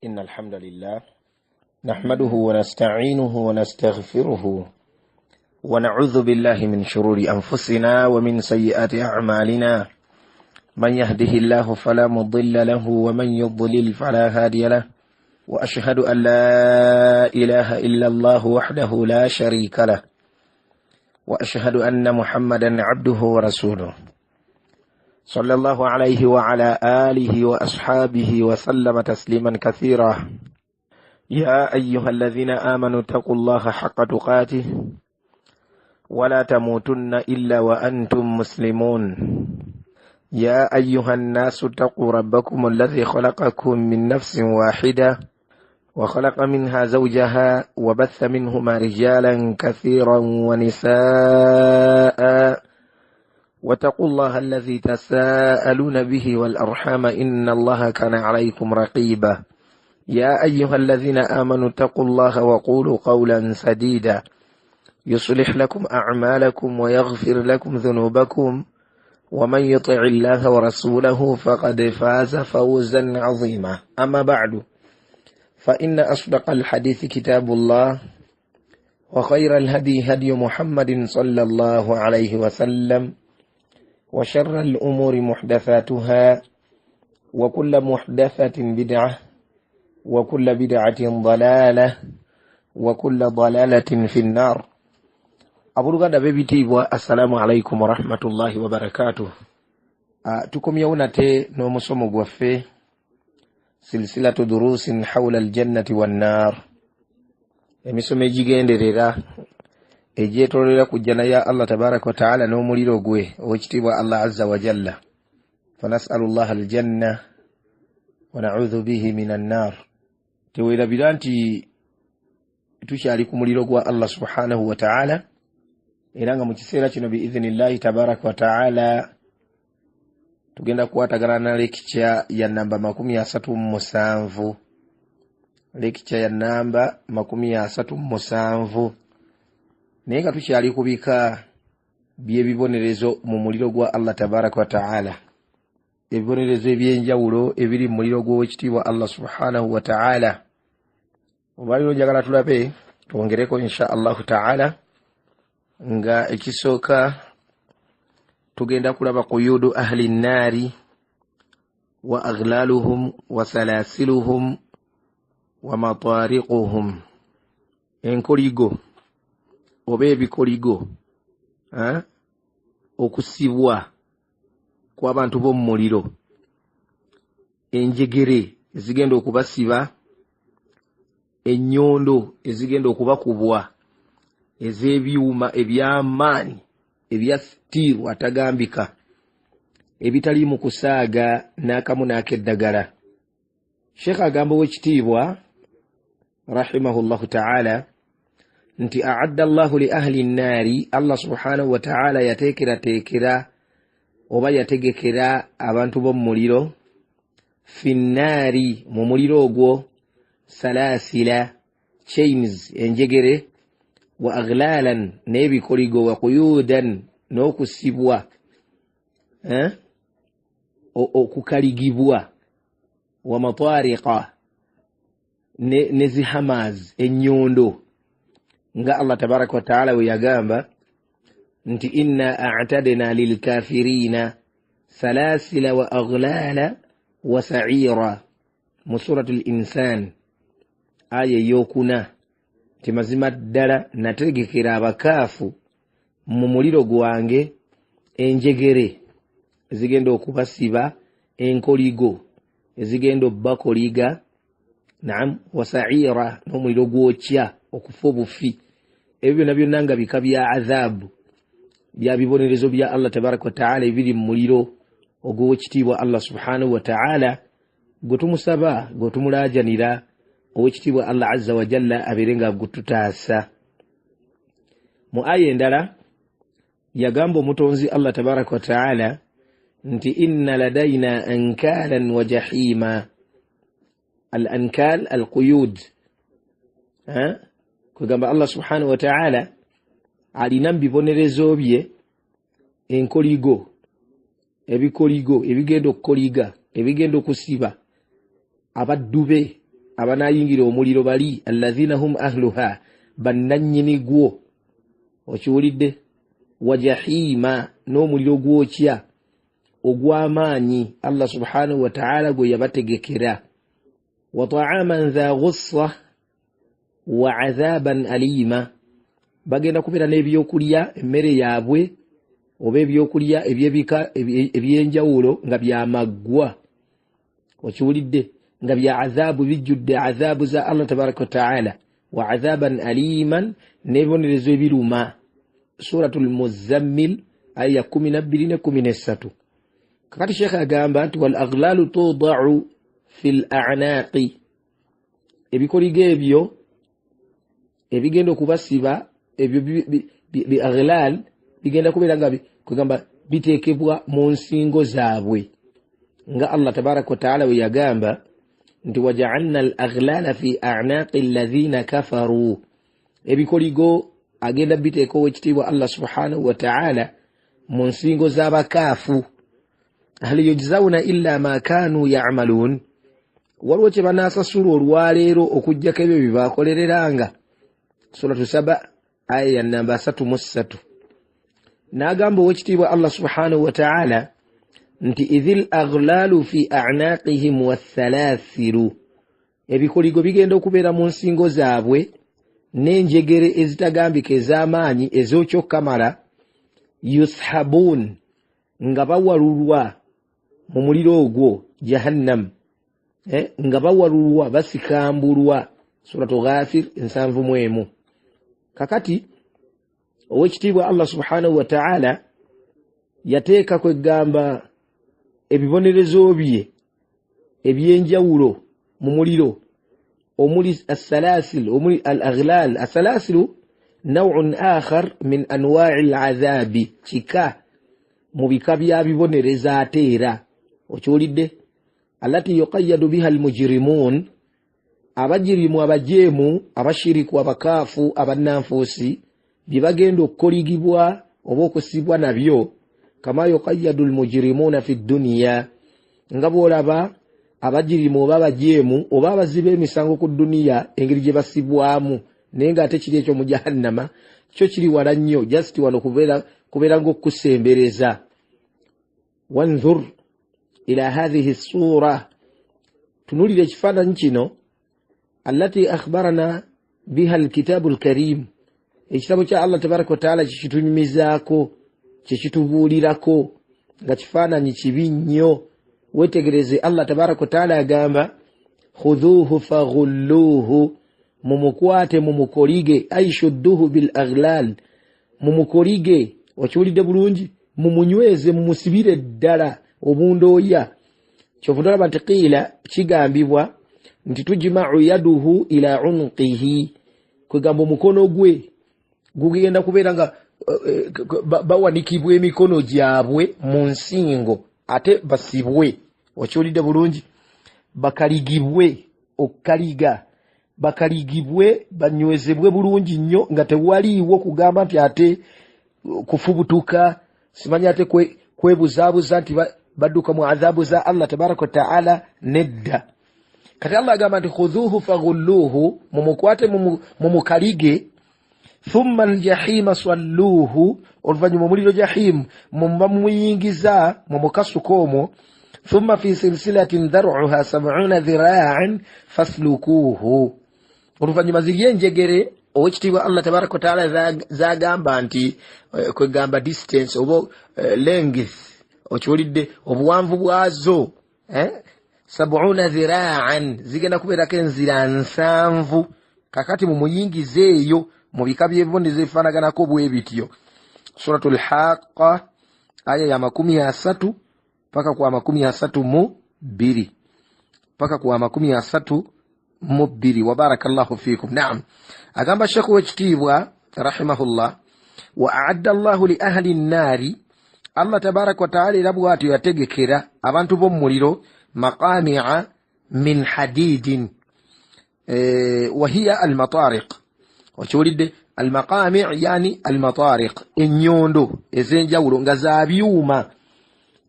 إن الحمد لله نحمده ونستعينه ونستغفره ونعوذ بالله من شرور أنفسنا ومن سيئات أعمالنا من يهده الله فلا مضل له ومن يضلل فلا هادي له وأشهد أن لا إله إلا الله وحده لا شريك له وأشهد أن محمدا عبده ورسوله صلى الله عليه وعلى آله وأصحابه وسلم تسليما كثيرا يا أيها الذين آمنوا اتقوا الله حق تقاته ولا تموتن إلا وأنتم مسلمون يا أيها الناس اتقوا ربكم الذي خلقكم من نفس واحدة وخلق منها زوجها وبث منهما رجالا كثيرا ونساء واتقوا الله الذي تساءلون به والأرحام إن الله كان عليكم رقيبا يا أيها الذين آمنوا اتقوا الله وقولوا قولا سديدا يصلح لكم أعمالكم ويغفر لكم ذنوبكم ومن يطع الله ورسوله فقد فاز فوزا عظيما أما بعد فإن أصدق الحديث كتاب الله وخير الهدي هدي محمد صلى الله عليه وسلم وشر الأمور محدثاتها وكل محدثة بدعة وكل بدعة ضلالة وكل ضلالة في النار أقول قد بيبتي السلام عليكم ورحمة الله وبركاته تكم يونتي نومسوم بوفي سلسلة دروس حول الجنة والنار emisomo ejigenderera ejetolera kujjana ya Allah tabaraka wa taala n'omuliro gwe owekitiibwa Allah azza wa jalla fanas'alullaha aljanna wa na'udhu bihi minan nar tewerabira nti tukyali ku muliro gwa Allah subhanahu wa ta'ala era nga mu kiseera kino biidhnillahi tabaraka wa ta'ala tugenda kukwatagana na lecture ya namba 37 lecture ya namba 37 naye nga tukyali kubika by'ebibonerezo mu muliro gwa Allah tabaraka wa ta'ala ebibonerezo ebyenjawulo ebiri mu muliro gw'owekitiibwa Allah subhanahu wa ta'ala obaliro njagala tulabe twongereko insha Allah ta'ala nga ekisooka tugenda kulaba quyudu ahli nnaari wa aghlaluhum wa salasiluhum wa matariquhum enkoligo oba ebikoligo okusibwa kw'abantu b'omu muliro enjegere ezigenda okubasiba ennyondo ezigenda okubakubwa ez'ebyuma eby'amaanyi ebya steel atagambika ebitali mu kusaaga n'akamu n'akeddagala Sheikh agamba ow'ekitiibwa rahimahullahu ta'ala nti a'adda Allahu li ahli an-nari Allah subhanahu wa ta'ala yateekera oba yategekera abantu b'omu muliro fi nnaari mu muliro ogwo salasila chains enjegere wa aghlalan n'ebikoligo wa quyudan n'okusibwa okukaligibwa wa matariqa ne zihamaz ennyondo nga Allah tabaraka wa ta'ala we yagamba nti inna a'tadna lil kafirina salasila wa aghlala wa sa'ira mu suratul insan aya yokuna timazima ddala nategekera abakaafu mu muliro gwange enjegere zigenda okubasiba enkoligo ezigenda obbakoliga naam wa sa'ira n'omuliro gwokya okufa obufi ebyo nabyo nanga bika bya adhabu bya bibonerezo bya Allah tabaraka wa ta'ala ebiri mu muliro ogw'ekitiibwa Allah subhanahu wa ta'ala gwetumusaba gwetumulajanira owekitiibwa Allah azza wa jalla abeerenga gututaasa mu aya endala yagamba omutonzi Allah tabaraka wa ta'ala nti inna ladaina ankalan wa jahima al-ankal al-quyud kwegamba Allah subhanahu wa ta'ala alina bibonerezo bye enkoligo ebikoligo ebigenda okukoliga ebigenda okusiba abaddu be abanayingira omuliro bali alladhina hum ahluha bannanyini gwo okiwulidde wa jahima n'omuliro gwokya ogw'amaanyi Allah subhanahu wa ta'ala gwe yabategekera wa ta'aman dha ghussa wa adhaban alima bagenda kubeera n'ebyokulya emmere yaabwe oba ebyokulya ebyebika ebyenjawulo nga byamaggwa okiwulidde nga bya adhabu bijjudde adhabu za Allah tabaraka wa ta'ala wa adhaban aliman n'ebibonerezo ebiruma suratul muzammil aya 12 ne 13 kakati Sheikh agamba nti wal aghlalu tudau fil a'naqi ebikoligo ebyo ebigenda okubasiba ebyo bi aghlal bigenda kubeera nga kugamba biteekebwa mu nsingo zaabwe nga Allah tabaraka wa ta'ala we yagamba nti waja'alna al-aghlala fi a'naqi alladhina kafaru ebikoligo agenda biteeka owekitiibwa Allah subhanahu wa ta'ala mu nsingo z'abakaafu hal yujzawna illa ma kanu ya'malun waliwo kye banaasasula olwaleero okuggyako ebyo bye baakolereranga suratu saba aya ya namba 33 n'agamba owekitiibwa Allah subhanahu wa ta'ala nti idhil aghlalu fi a'naqihim wathalathiru ebikoligo bigenda okubeera mu nsingo zaabwe n'enjegere ezitagambika ez'amaanyi ez'okyokkamala yushabun nga bawalulwa mu muliro ogwo jahannam nga bawalulwa basikambulwa suratu ghafir 71 kakati owekitiibwa Allah subhanahu wa ta'ala yateeka kwegamba ebibonerezo bye ebyenjawulo mu muliro omuli as-salasil omuli al-aghlal as-salasilu naw'un akhar min anwa'i al-'adhabi chika mu bika bya bibonereza ateera okiwulidde allati yuqayyadu biha al-mujrimun abajirimu abajemu abashiriku abakaafu abannanfuusi bye bagenda okukoligibwa oba okusibwa nabyo kama yuqayyadu al-mujrimuna fi dunya nga bwolaba abajirimu oba abajemu oba abaziba emisango ku duniya engeri gye basibwamu naye ng'ate kiri ekyo mu jahannama kyo kiri wala nnyo just wano kubeera ng'okusembereza wanzur ila hadhihi sura tunulira ekifaananyi kino allati akhbarana biha alkitabu alkarim ekitabo kya Allah tabaraka wa ta'ala kikitunyumizaako kikitubuulirako nga kifaananyi kibi nnyo wetegereze Allah tabaraka wa ta'ala agamba khudhuhu faghulluhu mumukwate mumukolige aishudduhu bil aghlal mumukolige wakiwulidde bulungi mumunyweze mumusibire ddala obundooya kyovundala banti qiila kigambibwa nti tujma'u yaduhu ila unqihi kwegamba omukono gwe gugenda kubeera nga bawanikibwa emikono gyabwe mu nsingo ate basibwe wakiwulidde bulungi bakaligibwe okukaliga bakaligibwe banywezebwe bulungi nnyo nga tewaliiwo kugamba nti ate kufubutuka simanyi ate kwebuzaabuza nti badduka mu adhabu za Allah tabaraka wa ta'ala nedda kati Allah agamba nti khudhuhu faghulluhu mumukwate mumukalige thumma aljahima salluhu oluvannyuma muliro jahim mumuyingiza mumukasukoomwo thumma fi silsilatin dhar'uha 70 dhira'an faslukuhu oluvannyuma ziri enjegere owekitiibwa Allah tabaraka wa ta'ala zagamba nti kwegamba distance oba length okiwulidde obuwanvu bwazo 70 dhira'an zigenda kubeerako enzira 7 kakati mumuyingize eyo mu bika by'ebiboneza ebifaanaganako bwe bityo suratul haqqa aya ya 30 paka kwa 32 paka kwa 32 wa barakallahu fikum. Naam, agamba Sheikh wekitiibwa rahimahullah wa a'adda Allahu li ahli an-nari Allah tabarak wa ta'ala rabwatu yategekera abantu bo muliro maqami'a min hadidin wa hiya al-matariq wakiwulidde al-maqami' yani al-matariq enyondo ezenjawulo nga za byuma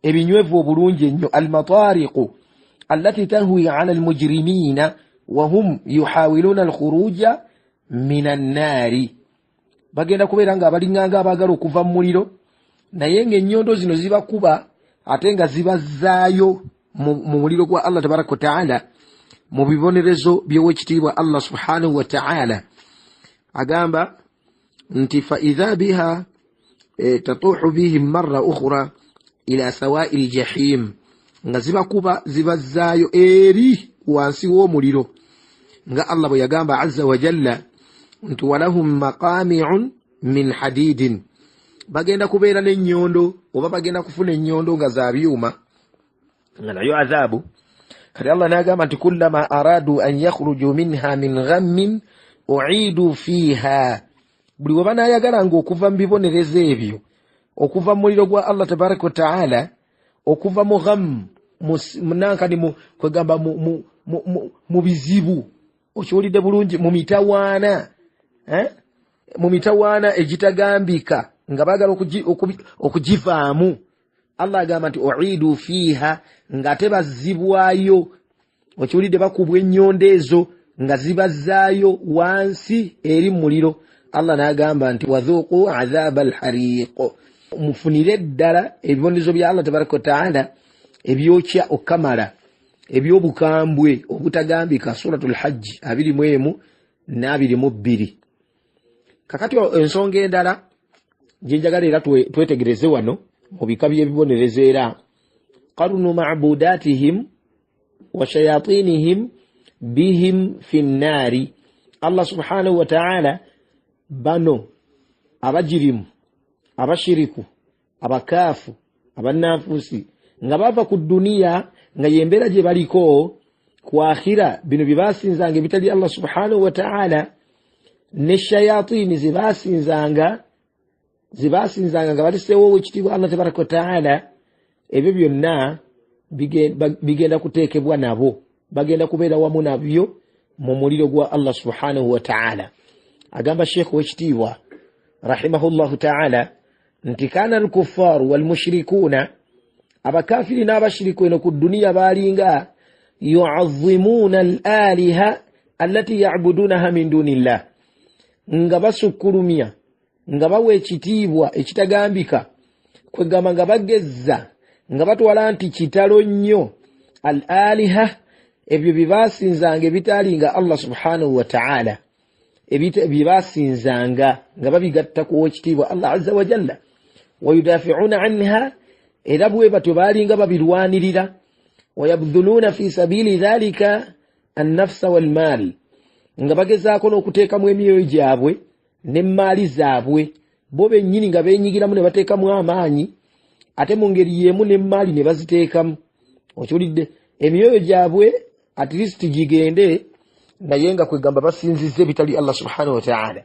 ebinywevu obulungi ennyo al-matariq allati tanwi 'ala al-mujrimina wahum yuhawiluna alkhuruja minan nari, bagenda kubeera nga abalinganga abagala okuva mu muliro naye ng'ennyondo zino zibakuba ate nga zibazzaayo mu muliro gwa Allah tabaraka wa ta'ala mu bibonerezo by'owekitiibwa Allah subhanahu wa ta'ala. Agamba nti fa idha biha tatuhu bihim marra ukhra ila sawa'i ljahim, nga zibakuba zibazzaayo eri wansi w'omuliro nga Allah bwe yagamba azza wa jalla nti walahum maqami'un min hadidin, bagenda kubeera n'ennyondo oba bagenda kufuna ennyondo nga za byuma nga nayo adhabu. Kati Allah n'agamba nti kullama aradu an yakhruju minha min ghammin u'idu fiha, buli we banaayagalanga okuva mu bibonerezo ebyo, okuva mu muliro gwa Allah tabaraka wa ta'ala, okuva mu gham munankani kwegamba mu bizibu, okiwulidde bulungi, mu mitawaana mu mitawaana egitagambika nga baagala okugivaamu. Allah agamba nti u'idu fiha, nga tebazzibwayo, okiwulidde bakubwa ennyondo ezo nga zibazzaayo wansi eri muliro. Allah n'agamba nti wadhuqu adhaba alhariq, mufunire ddala ebibonezo bya Allah tabaraka wa ta'ala ebyokya okamala, ebyobukambwe obutagambika. Suratul Hajj 21 na 22. Kakati ensonga endala gyenjagala era twetegereze wano mu bika by'ebibonerezo era qarnu ma'budatihim wa shayatinihim bihim fi nnari. Allah subhanahu wa ta'ala bano abajirimu, abashiriku, abakaafu, abannafusi nga bava ku duniya nga yembeera gye baliko ku akhira, bino bye basinzanga ebitali Allah subhanahu wa ta'ala, ne shayatini zibasinzanga nga baliseewo ekitiibwa Allah tabaraka wa ta'ala, ebyo byonna bigenda kuteekebwa nabo, bagenda kubeera wamu nabyo mu muliro gwa Allah subhanahu wa ta'ala. Agamba Sheikh w'ekitiibwa rahimahullahu ta'ala nti kana al-kuffaru wal-mushrikuuna, abakafiri n'abashiriku eno ku duniya baalinga yu'azzimuna al-aliha allati ya'budunaha min dunillah, nga basukkulumya, nga bawa ekitiibwa ekitagambika, kwegamba nga bagezza, nga batwala nti kitalo nnyo al-aliha, ebyo byebasinzanga ebitaalinga Allah subhanahu wa ta'ala, byebasinzanga nga babigatta ku ekitiibwa Allah azza wa jalla. Wayudafi'una anha, era bwe batyo baalinga babirwanirira. Wayabdhuluna fi sabili dhalika an-nafsa wal mal, nga bagezaako n'okuteekamu emyoyo gyabwe n'emmaali zaabwe, bo bennyini nga beenyigiramu ne bateekamu amaanyi, ate mu ngeri y'emu n'emmaali ne baziteekamu. Okiwulidde, emyoyo gyabwe at least gigende naye nga kwegamba basinzizza ebitali Allah subhanahu wa ta'ala,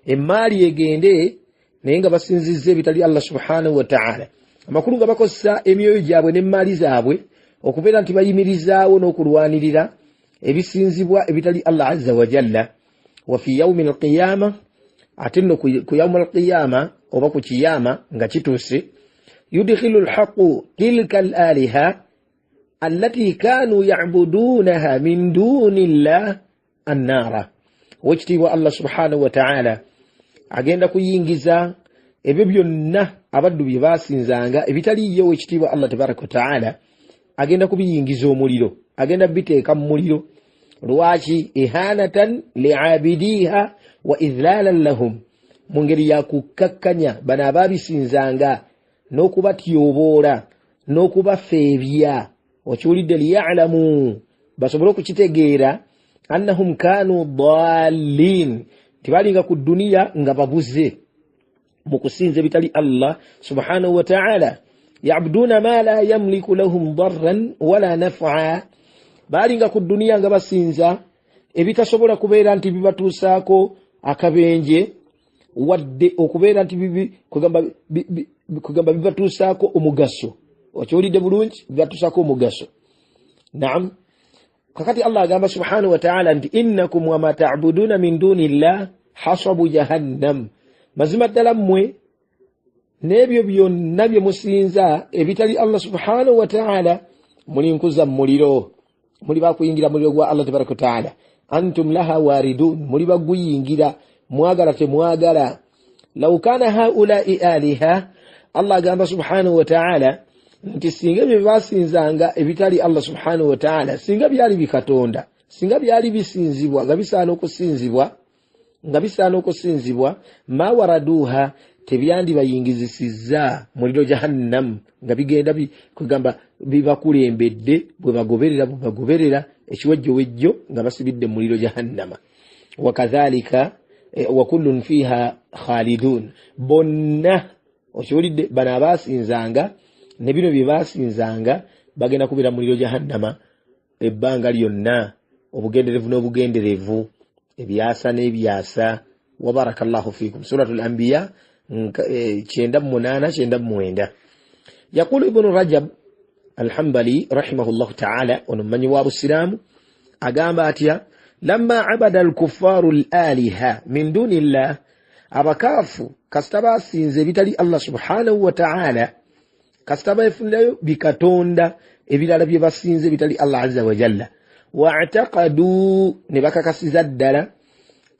emmaali egende naye nga basinzizza ebitali Allah subhanahu wa ta'ala. Amakulu nga bakozesa emyoyo gyabwe n'emmaali zaabwe okubeera nti bayimirizaawo n'okulwanirira ebisinzibwa ebitali Allah azza wa jalla. Wa fi yawmi al-qiyama, ate nno ku yawmi al-qiyama oba ku kiyama nga kituuse, yudkhilu al-haqqu tilka al-aliha allati kanu ya'budunaha min dunillah an-nara. Wekitiibwa Allah subhanahu wa ta'ala agenda kuyingiza ebyo byonna abaddu bye basinzanga ebitaliyo wekitiibwa Allah tabaraka wa ta'ala, agenda kubiyingiza omuliro, agenda biteeka mu muliro. Lwaki? Ihanatan li'abidiha wa idhlalan lahum, mu ngeri ya kukakkanya bano abaabisinzanga n'okubatyoboola n'okubafeebya. Okiwulidde, liya'lamu, basobole okukitegeera, annahum kanu dallin, tibalinga ku duniya nga babuze mu kusinza ebitali Allah subhanahu wa ta'ala. Ya'buduna ma la yamliku lahum darran wala naf'a, balinga ku duniya nga basinza ebitasobola kubeera nti bibatuusaako akabenje, wadde okubeera nti kugamba bibatuusaako omugaso. Okiwulidde bulungi, bibatuusaako omugaso. Naam. Kakati Allah agamba subhanahu wa ta'ala nti innakum wa ma ta'buduna min dunillah hasabu jahannam, mazima ddala mmwe n'ebyo byonna bye musinza ebitali Allah subhanahu wa ta'ala mulinkuza mu muliro. muli bakuyingira muliro gwa Allah tabaraka taala antum laha waridun muli baguyingira mwagala temwagala law kana haula'i aliha Allah gamba subhanahu wa ta'ala nti singa byebasinzanga ebitali Allah subhanahu wa ta'ala singa byali bikatonda singa byali bisinzibwa nga bisaana okusinzibwa ma waraduha tebyandi bayingizisizza muliro jahannam nga bigenda kugamba bibakulembedde bwe bagoberera ekiwejjo nga basibidde muliro jahannama wakadhalika wa kullun fiha khalidun bonna okiwulidde bana abasinzanga ne bino bye basinzanga bagenda kubira muliro jahannama ebbanga lyonna obugenderevu n'obugenderevu ebyasa n'ebyasa wa barakallahu fikum suratul anbiya 98 يقول ابن رجب الحنبلي رحمه الله تعالى ونمني وابو السلام أقام أتيا لما عبد الكفار الآلهة من دون الله أبكافو كستبا سينزبتالي الله سبحانه وتعالى كستبا يفنلو بكتوندا إبلا لبي بسينزبتالي الله عز وجل واعتقدوا نبكا كسيزدلا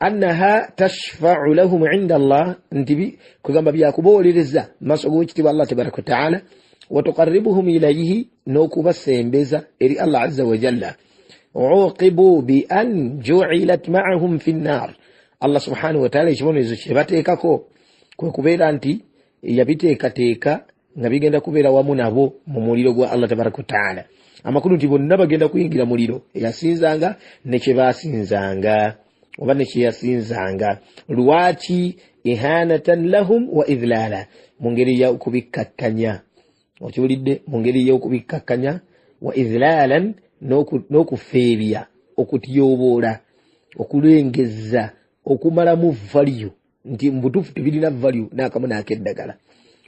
أنها تشفع لهم عند الله انتبي كما بياكبوا لرزا ما سقوا اجتبى الله تبارك وتعالى وتقربهم إليه نوكو بسيمبزا إلي الله عز وجل عوقبوا بأن جعلت معهم في النار الله سبحانه وتعالى يشمون يزشباتيكاكو كوكوبيرا أنتي يبيتيكا ngabigenda kubeera wamu nabo mu muliro gwa Allah tabaraka taala amakulu nti bonna bagenda kuyingira muliro yasinzanga ne kyebasinzanga oba ne kyeyasinzanga lwaki ihanatan lahum wa idhlala mu ngeri ya okubikkakkanya okiwulidde mu ngeri ya okubikkakkanya wa idhlalan n'okufeebya okutyoboola okulengezza okumalamu value nti mbutufu tebirina value n'akamu n'akeddagala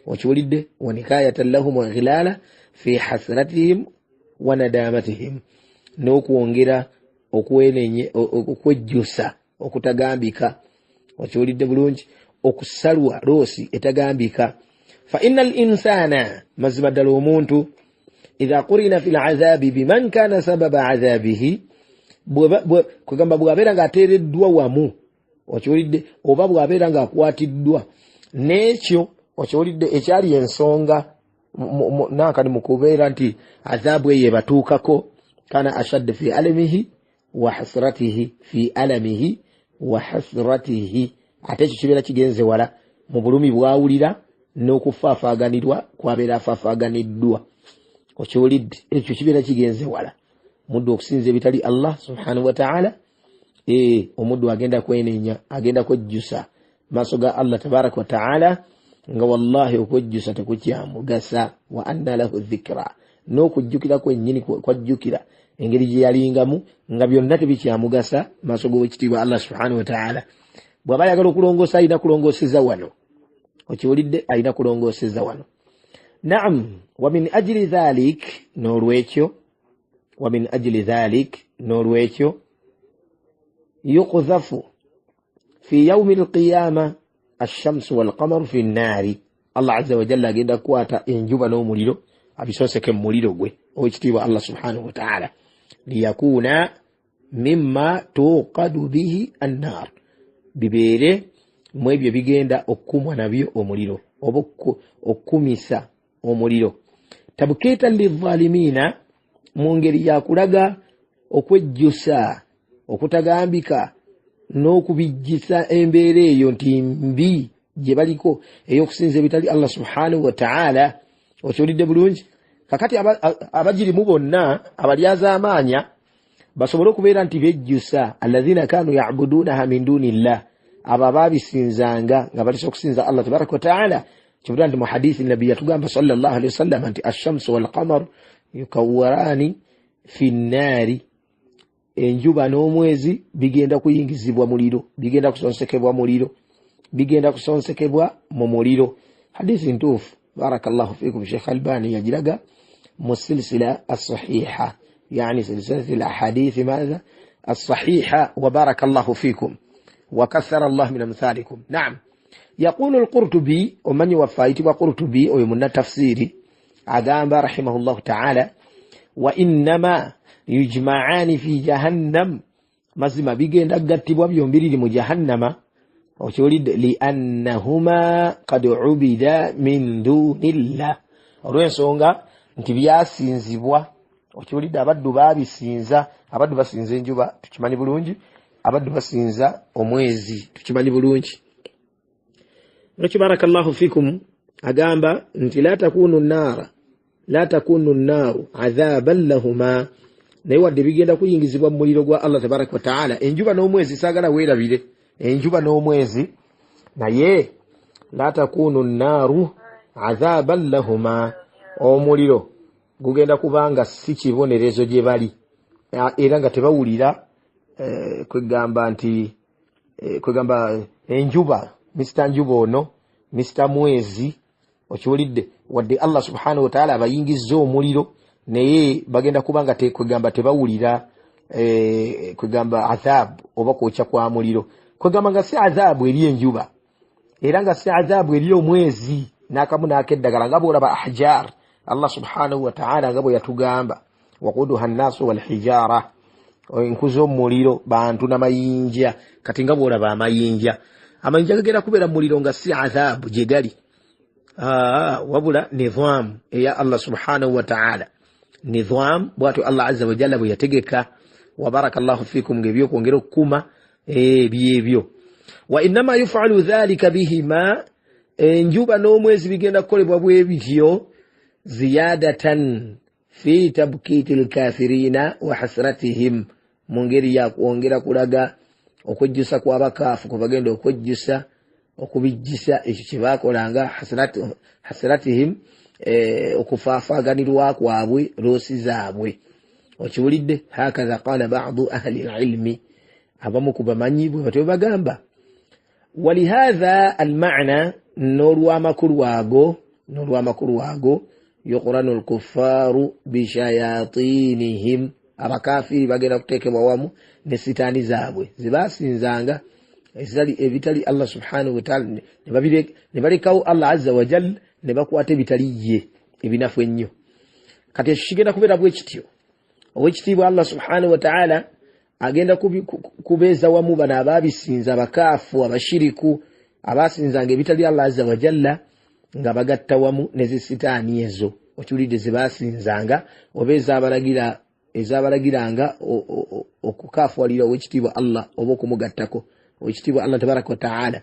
okiwulidde wanikayatan lahum wa ghilala fi hasratihim wa nadamatihim n'okwongera okwejjusa okutagambika okiwulidde bulungi okusalwa loosi etagambika fa innal insana mazima ddala omuntu idha qurina fil azabi biman kana sababa azabihi kugamba bw'abeera ng'ateereddwa wamu okiwulidde oba bw'abeera ng'akwatiddwa n'ekyo okiwulidde ekyali ensonga naakali mu kubeera nti azabu eyo ebatuukako kana ashadde fi alamihi wa hasratihi fi alamihi wa hasratihi ate ekyo kibeera kigenze wala mu bulumi bwawulira n'okufaafaaganirwa kwabeera afaafaaganiddwa okiwulidde ekyo kibeera kigenze wala muddu okusinza ebitali Allah subhanahu wa ta'ala omuddu agenda kwenenya agenda kwejjusa maaso ga Allah tabaraka wa ta'ala nga wallahi okwejjusa tekukyamugasa wa anna lahu dhikra n'okujjukira kwennyini kwajjukira engeri gye yalingamu nga byonna tebikyamugasa maaso g'owekitiibwa Allah subhanahu wa ta'ala bw'aba ayagala okulongoosa alina kulongooseza wano okiwulidde alina kulongooseza wano naam wa min ajli dhalik n'olwekyo yuqdhafu fi yawmi alqiyama الشمس والقمر في النار الله عز وجل agenda kwata enjuba n'omuliro abisoseke muliro gwe owekitiibwa Allah subhanahu wa ta'ala liyakuna mimma tuqadu bihi an-nar bibeere mu ebyo bigenda okkumwa nabyo omuliro oba okkumisa omuliro tabuketa lidhalimina mu ngeri yakulaga okwejjusa okutagambika n'okubijjisa embeera eyo nti mbi gye baliko ey'okusinza ebitali Allah subhanahu wa ta'ala okiwulidde bulungi kakati abagirimu bonna abalyazaamaanya basobole okubeera nti bejjusa alladhina kanu ya'budunaha min dunillah abo abaabisinzanga nga balisa okusinza Allah tabaraka wa ta'ala kivuga nti mu hadithi nabbi yatugamba sallallahu alayhi wasallam nti ash-shamsu wal qamaru yukawwarani fi nnaari enjuba n'omwezi bigenda kuyingizibwa muliro bigenda kusonsekebwa mu muliro hadithi ntuufu barakallahu fikum Sheikh Albani yagiraga mu silsila as-sahiha yani silsilati al-ahadith madha as-sahiha wa barakallahu fikum wa kathara Allah min amthalikum na'am يقول القرطبي ومن يوفايت وقرطبي ومن تفسيري أقام رحمه الله تعالى وإنما yujma'ani fi jahannam mazima bigenda gattibwa byombiriri mu jahannama okyolidde li annahuma qad ubida min dunillah olw'ensonga nti byasinzibwa okyolidde abaddu babisinza abaddu basinza enjuba tukimanyi bulungi abaddu basinza omwezi tukimanyi bulungi lwaki barakallahu fikum agamba nti la takunu nnaaru adhaban lahuma naye wadde bigenda kuyingizibwa mu muliro gwa Allah tabaraka wa ta'ala enjuba n'omwezi saagala weerabire enjuba n'omwezi naye la takunu nnaaru adhaban lahuma omuliro gugenda kubanga si kibonerezo gye bali era nga tebawulira kwegamba nti kwegamba enjuba Mr. Njuba ono Mr. Mwezi okiwulidde wadde Allah subhanahu wa ta'ala abayingizza omuliro naye bagenda kubanga kwegamba tebawulira kwegamba adhabu oba kwokya kwa muliro kwegamba nga si adhabu eri enjuba era nga si adhabu eri omwezi n'akamu n'akeddagala nga bw'olaba ahjar Allah subhanahu wa ta'ala nga bwe yatugamba waquduha nnaasu walhijara enkuzo omuliro bantu n'amayinja kati nga bw'olaba amayinja gagenda kubeera mu muliro nga si adhabu gye gali wabula nidham eya Allah subhanahu wa ta'ala nidham bwatyo Allah azza wa jalla bwe yategeka wa barakallahu fikum ng'ebyokwongera okukuma byebyo wa innama yufalu dhalika bihima enjuba n'omwezi bigenda kukolebwa bwe bityo ziyadatan fi tabkiti lkafirina wa hasratihim mu ngeri ya kwongera kulaga okwejjusa kw'abakaafu kwe bagenda okwejjusa okubijjisa ekyo kye baakolanga hasratihim okufaafaaganirwa kwabwe loosi zaabwe okiwulidde hakaza qala ba'du ahli alilmi abamu ku bamanyi bwe batyo bagamba walihadha almaana n'olw'amakulu ago yuqranu alkuffaru bishayatinihim abakafiri bagenda kuteekebwa wamu ne sitaani zaabwe zibaasinzanga ebitali Allah subhanahu wa ta'ala ne balekawo Allah azza wa jalla ne bakwata ebitali ye ebinafu ennyo kati ekyo kigenda kubeera bwe kityo ow'ekitiibwa Allah subhanahu wa ta'ala agenda kubeeza wamu bano abaabisinza abakaafu abashiriku abaasinzanga ebitali Allah azza wa jalla nga bagatta wamu ne zisitaani ezo okiwulidde ze baasinzanga oba ezaabalagiranga okukaafuwalira ow'ekitiibwa Allah oba okumugattako ow'ekitiibwa Allah tabaraka wa ta'ala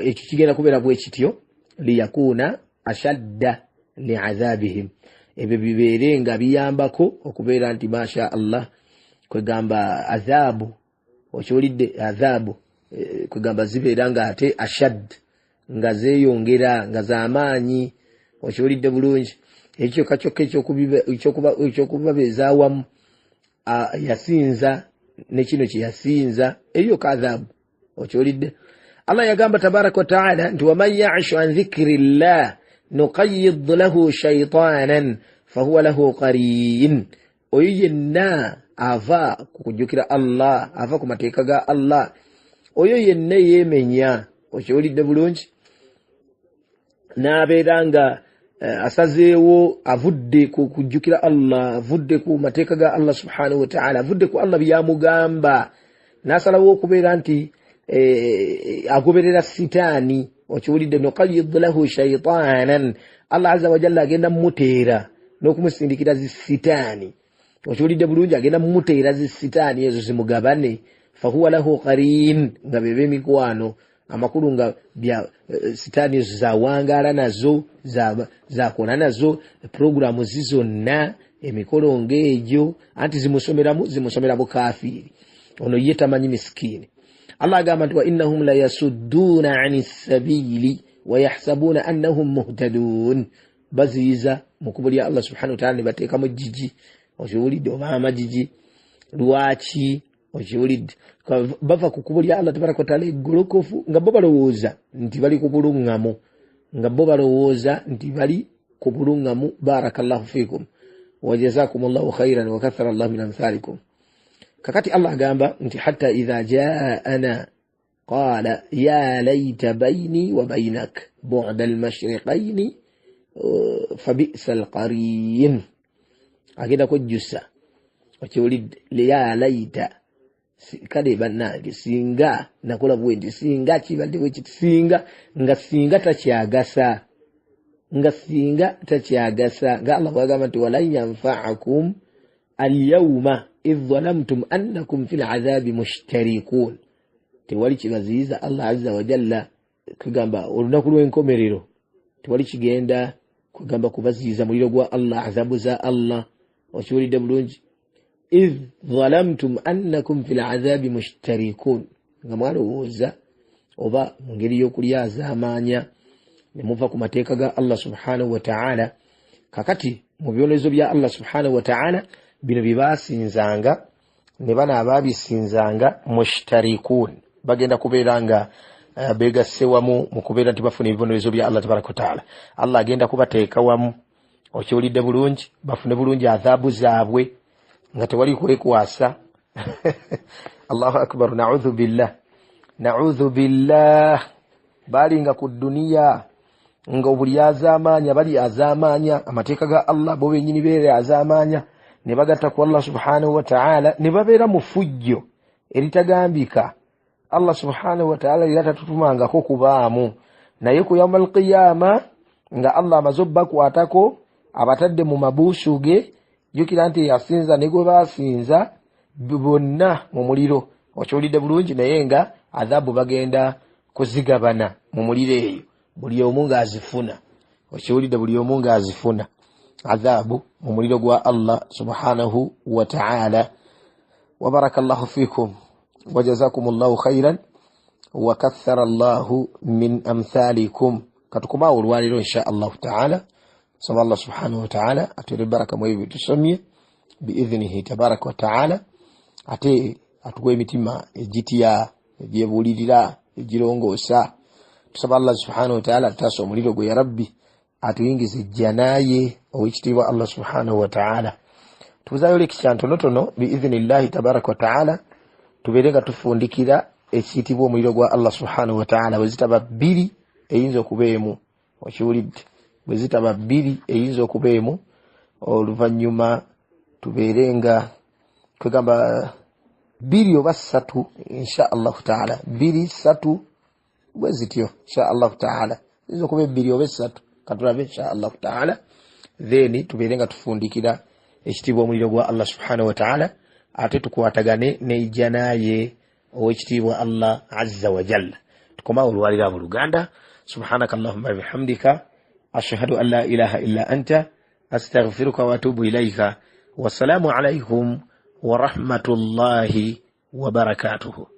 ekyo kigenda kubeera bwe kityo liyakuuna ashadda li'adhabihim ebyo bibeere nga biyambako okubeera nti masha Allah kwegamba adhabu okiwulidde adhabu kwegamba zibeera nga ate ashad nga zeeyongera nga z'amaanyi okiwulidde bulungi ekyo kakyokka ekyokubabeeza awamu yasinza ne kino kye yasinza eriyo ka adhabu okiwulidde Allah yagamba tabaraka wa ta'ala nti waman ya'ishu an dhikri llah nuqayyid lahu shaytanan fahuwa lahu qarin oyo yenna ava kukujjukira Allah ava ku mateeka ga Allah oyo yenna yeemenya okiwulidde bulungi n'abeera nga asazeewo avudde ku kujjukira Allah avudde ku mateeka ga Allah subhanahu wa ta'ala avudde ku Allah byamugamba n'asalawo okubeera nti agoberera sitaani okiwulidde nuqayyid lahu shaytanan Allah azza wa jalla agenda muteera n'okumusindikira zisitaani okiwulidde bulungi agenda muteera zisitaani ezo zimugabane fahuwa lahu qarin nga bebe emikwano amakulu nga bya sitaani ezo zawangaala nazo zakola nazo programu zizonna emikolo ng'egyo anti zimusomera bukafiri ono ye tamanyi miskini Allah agamba nti wa innahum la yasudduna ani sabili wa yahsabuna annahum muhtadun baziiza mu kkubo lya Allah subhanahu wa ta'ala ne bateekamu jiji okiwulidde oba amajiji lwaki okiwulidde bava ku kkubo lya Allah tabaraka wa ta'ala eggolokofu nga bo balowooza nti bali ku bulungamu barakallahu fikum wa jazakumullahu khairan wa kathara Allah min amthalikum kakati Allah agamba nti hatta idha jaana qala ya layta bayni wa baynak bu'da al-mashriqayn fa bi'sa al-qarin agenda kujjusa okiwulidde ya laita kale bannange singa nakola bwendi singa kibadde bwe kiti singa takyagasa nga Allah bwagamba nti walan yanfa'akum al-yawma idh zalamtum annakum fil adhabi mushtarikun. Tewali kibaziyiza Allah azza wa jalla kugamba olunaku lw'enkomerero tewali kigenda kugamba kubaziyiza muliro gwa Allah, azabu za Allah. Okiwulidde bulungi, idh zalamtum annakum fil adhabi mushtarikun, nga mwalowooza oba mu ngeri y'okulyaza amaanya ne muva ku mateeka ga Allah subhanahu wa ta'ala. Kakati mu byolezo bya Allah subhanahu wa ta'ala bino byebasinzanga ne bana ababisinzanga mushtarikun, bagenda kubeera nga begasse wamu mu kubeera nti bafuna ebibonerezo bya Allah tabaraka wa ta'ala. Allah agenda kubateeka wamu, okiwulidde bulungi, bafune bulungi adhabu zaabwe nga tewali kwekwasa. Allahu akbar, na'udhu billah. Bali nga ku duniya nga obuli azamanya, bali azamanya amateeka ga Allah bo benyini beere azamanya, ne bagatta ku Allah subhanahu wa ta'ala, ne babeera mu fujjo eritagambika. Allah subhanahu wa ta'ala yatatutumangako kubaamu, naye ku yawmal qiyama nga Allah amazobba kwatako abatadde mu mabuusu ge, jukira nti yasinza ne gwe basinza bonna mu muliro. Okiwulidde bulungi, naye nga adhabu bagenda kuzigabana mu muliro eyo, buli omu ng'azifuna. Okiwulidde, buli omu ng'azifuna adhabu mu muliro gwa Allah subhanahu wa ta'ala. Wa barakallahu fikum wa jazakumullahu khairan wa kathara Allahu min amthalikum. Katukuma olwaliro insha Allah ta'ala. Saba Allah subhanahu wa ta'ala atule baraka mu ebyo tusomye biidhnihi tabaraka wa ta'ala, ate atuwe emitima ejitya egyebulirira ejirongoosa. Tusaba Allah subhanahu wa ta'ala ataso omuliro gwe ya rabbi atuyingize jjanaye owekitiibwa Allah subhanahu wa ta'ala. Tuzayo lekisya ntonotono biidhnillahi tabaraka wa ta'ala, tubeere nga tufundikira ekiyitibwa omuliro gwa Allah subhanahu wa ta'ala. Wezitaba bbiri eyinza okubeemu, okiwulidde, bwezitaba bbiri eyinza okubeemu, oluvannyuma tubeere nga kwegamba bbiri oba ssatu insha Allah ta'ala, bbiri ssatu bwe zityo insha Allah ta'ala, eyinza okuba bbiri oba ssatu, katulabe insha Allah ta'ala. Then tubeere nga tufundikira ekitiibwa omuliro gwa Allah subhanahu wa ta'ala, ate tukwatagane n'ejjanaye owekitiibwa Allah azza wa jalla. Tukoma olwalira mu Luganda. Subhanaka Allahumma bihamdika ashhadu an la ilaha illa anta astaghfiruka wa atubu ilayka. Wassalamu alaykum wa rahmatullahi wa barakatuhu.